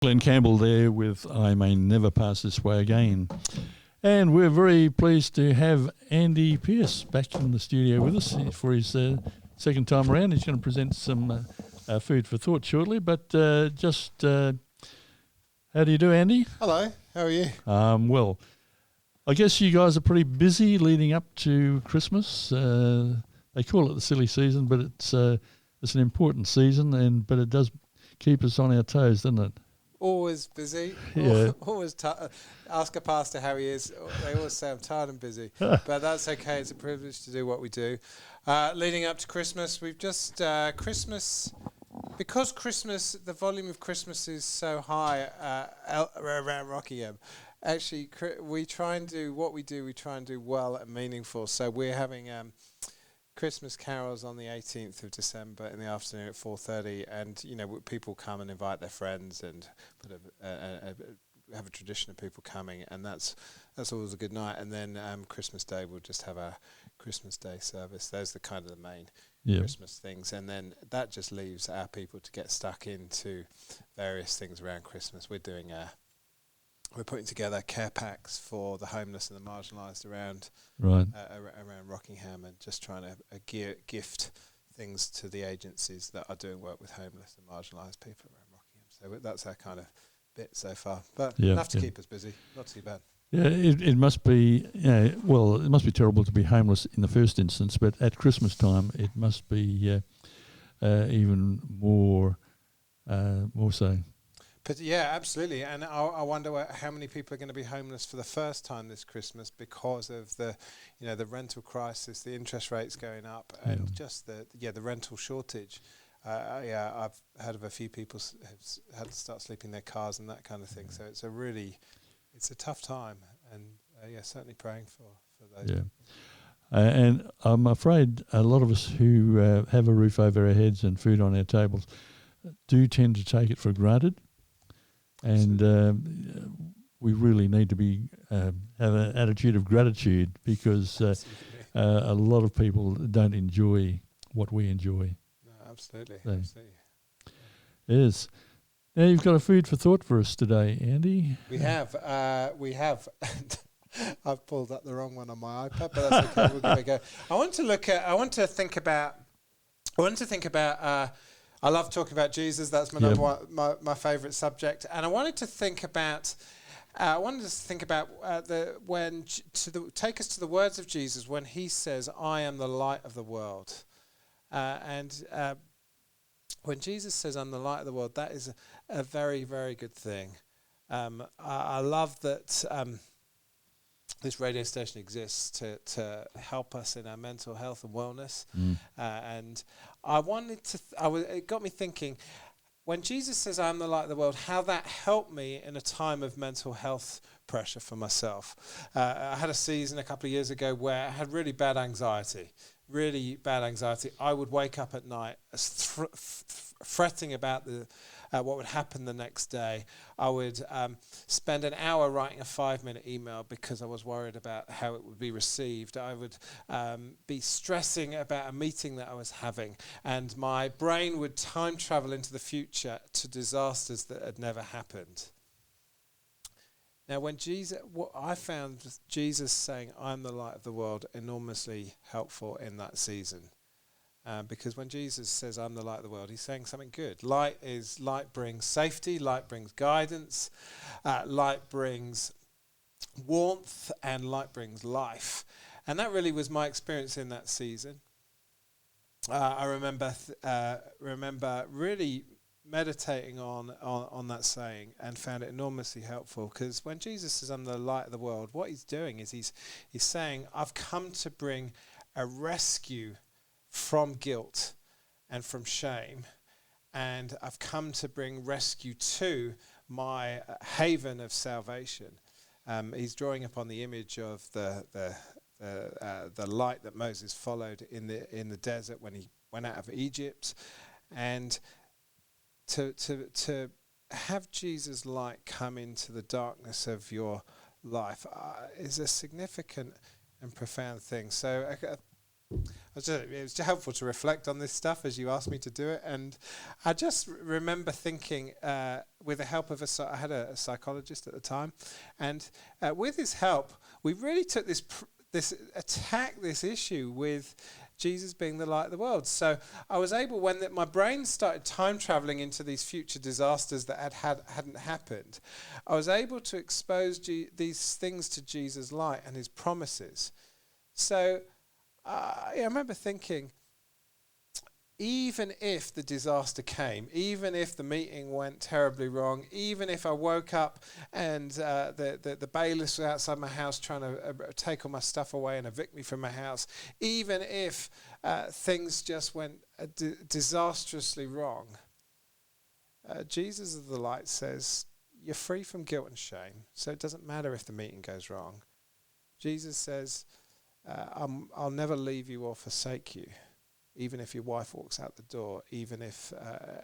Glenn Campbell there with I May Never Pass This Way Again. And we're very pleased to have Andy Pearce back in the studio with us for his second time around. He's going to present some food for thought shortly, but how do you do, Andy? Hello, how are you? Well, I guess you guys are pretty busy leading up to Christmas. They call it the silly season, but it's an important season, but it does keep us on our toes, doesn't it? Always busy. Yeah. Always ask a pastor how he is. They always say I'm tired and busy, but that's okay. It's a privilege to do what we do. Leading up to Christmas, we've just Christmas, because Christmas, the volume of Christmas is so high around Rockingham. Actually, we try and do what we do. We try and do well and meaningful. So we're having Christmas carols on the 18th of December in the afternoon at 4:30, and people come and invite their friends and put have a tradition of people coming, and that's always a good night. And then Christmas Day we'll just have a Christmas Day service. Those are kind of the main Christmas things, and then that just leaves our people to get stuck into various things around Christmas. We're putting together care packs for the homeless and the marginalised around Rockingham, and just trying to gift things to the agencies that are doing work with homeless and marginalised people around Rockingham. So that's our kind of bit so far, but enough to keep us busy. Not too bad. Yeah, it must be. It must be terrible to be homeless in the first instance, but at Christmas time, it must be even more so. But yeah, absolutely, and I wonder how many people are going to be homeless for the first time this Christmas because of the rental crisis, the interest rates going up, and just the rental shortage. I've heard of a few people have had to start sleeping in their cars and that kind of thing. So it's a tough time, and certainly praying for those. Yeah. And I'm afraid a lot of us who have a roof over our heads and food on our tables do tend to take it for granted. And we really need to have an attitude of gratitude, because a lot of people don't enjoy what we enjoy. No, absolutely. Yes. Now you've got a food for thought for us today, Andy. We have. I've pulled up the wrong one on my iPad, but that's okay. We'll give it a go. I want to think about. I love talking about Jesus. That's my number one, my favourite subject. And I wanted to think about. Take us to the words of Jesus when he says, "I am the light of the world," and when Jesus says, "I'm the light of the world," that is a very, very good thing. I love that this radio station exists to help us in our mental health and wellness, and I wanted to. It got me thinking, when Jesus says, "I'm the light of the world," how that helped me in a time of mental health pressure for myself. I had a season a couple of years ago where I had really bad anxiety. I would wake up at night fretting about what would happen the next day. I would spend an hour writing a 5-minute email because I was worried about how it would be received. I would be stressing about a meeting that I was having, and my brain would time travel into the future to disasters that had never happened. Now, I found Jesus saying, "I'm the light of the world," enormously helpful in that season. Because when Jesus says, "I'm the light of the world," he's saying something good. Light brings safety, light brings guidance, light brings warmth, and light brings life. And that really was my experience in that season. I remember really meditating on that saying and found it enormously helpful, because when Jesus says, "I'm the light of the world," what he's doing is he's saying, "I've come to bring a rescue from guilt and from shame, and I've come to bring rescue to my haven of salvation." He's drawing upon the image of the light that Moses followed in the desert when he went out of Egypt, and to have Jesus' light come into the darkness of your life is a significant and profound thing. So it was helpful to reflect on this stuff as you asked me to do it, and I just remember thinking with the help of I had a psychologist at the time, and with his help, we really took this issue with Jesus being the light of the world. So I was able, when my brain started time traveling into these future disasters that hadn't happened, I was able to expose these things to Jesus' light and his promises. So I remember thinking, even if the disaster came, even if the meeting went terribly wrong, even if I woke up and the bailiffs were outside my house trying to take all my stuff away and evict me from my house, even if things just went disastrously wrong, Jesus of the light says, you're free from guilt and shame, so it doesn't matter if the meeting goes wrong. Jesus says, I'll never leave you or forsake you. Even if your wife walks out the door, even if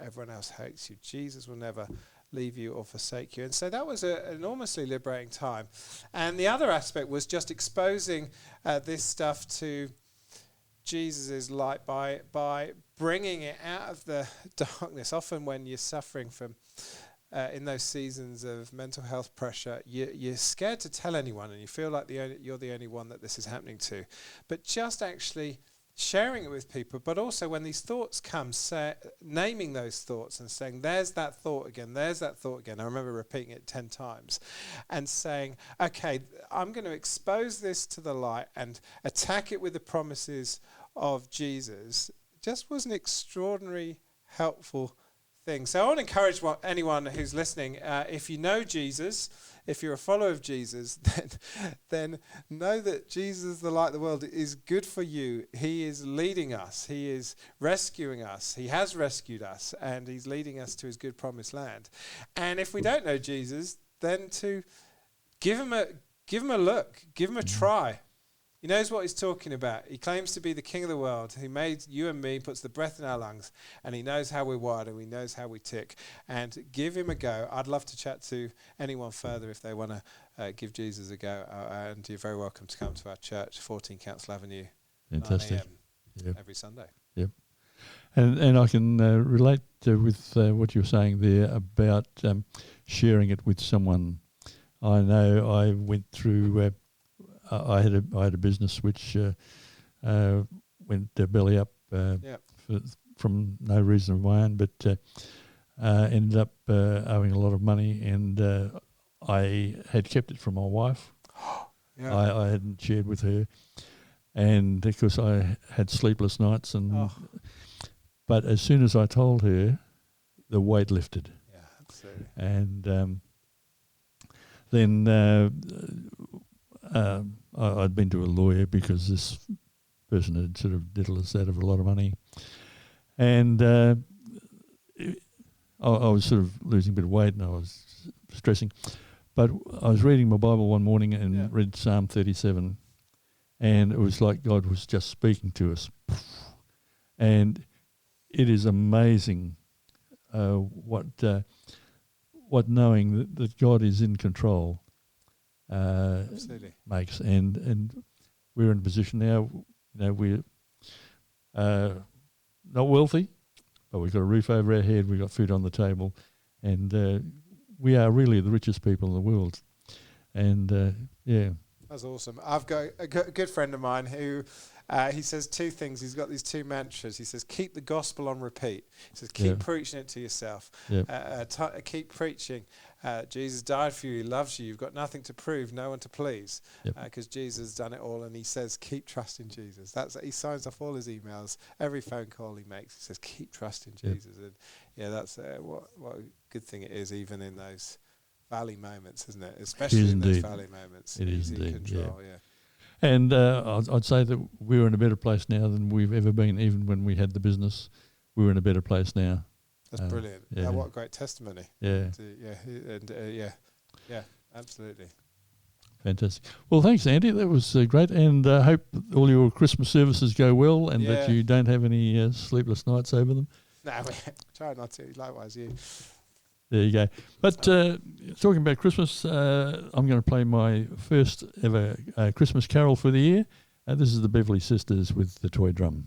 everyone else hates you, Jesus will never leave you or forsake you. And so that was an enormously liberating time. And the other aspect was just exposing this stuff to Jesus' light by bringing it out of the darkness. Often when you're suffering from, in those seasons of mental health pressure, you're scared to tell anyone, and you feel like you're the only one that this is happening to. But just actually sharing it with people, but also when these thoughts come, naming those thoughts and saying, there's that thought again, there's that thought again. I remember repeating it 10 times and saying, okay, I'm going to expose this to the light and attack it with the promises of Jesus. It just was an extraordinary, helpful thing. So I want to encourage anyone who's listening, if you know Jesus, if you're a follower of Jesus, then know that Jesus, the light of the world, is good for you. He is leading us. He is rescuing us. He has rescued us, and he's leading us to his good promised land. And if we don't know Jesus, then to give him a look, give him a try. He knows what he's talking about. He claims to be the king of the world, who made you and me, puts the breath in our lungs, and he knows how we're wired and he knows how we tick. And give him a go. I'd love to chat to anyone further if they want to give Jesus a go. And you're very welcome to come to our church, 14 Council Avenue, Fantastic. 9 a.m. every Sunday. Yep. And I can relate with what you were saying there about sharing it with someone. I know I went through... I had a business which went belly up from no reason of my own, but ended up owing a lot of money, and I had kept it from my wife. I hadn't shared with her, and of course I had sleepless nights. But as soon as I told her, the weight lifted. Yeah, absolutely. And then I'd been to a lawyer because this person had sort of diddled us out of a lot of money. And I was sort of losing a bit of weight and I was stressing. But I was reading my Bible one morning and read Psalm 37. And it was like God was just speaking to us. And it is amazing what knowing that God is in control makes, and we're in a position now. We're not wealthy, but we've got a roof over our head, we've got food on the table, and we are really the richest people in the world. And that's awesome. I've got a good friend of mine who he says two things. He's got these two mantras. He says, keep the gospel on repeat. He says, keep preaching it to yourself. Keep preaching. Jesus died for you. He loves you. You've got nothing to prove, no one to please, because Jesus has done it all. And he says, keep trusting Jesus. He signs off all his emails, every phone call he makes. He says, keep trusting Jesus. And that's what a good thing it is, even in those valley moments, isn't it? Especially in those valley moments. It is indeed. Control, And I'd say that we're in a better place now than we've ever been. Even when we had the business, we were in a better place now. That's brilliant. What a great testimony. Yeah. Absolutely. Fantastic. Well, thanks, Andy. That was great. And I hope all your Christmas services go well and that you don't have any sleepless nights over them. No, we try not to. Likewise, you. There you go. But talking about Christmas, I'm going to play my first ever Christmas carol for the year. This is the Beverly Sisters with the toy drum.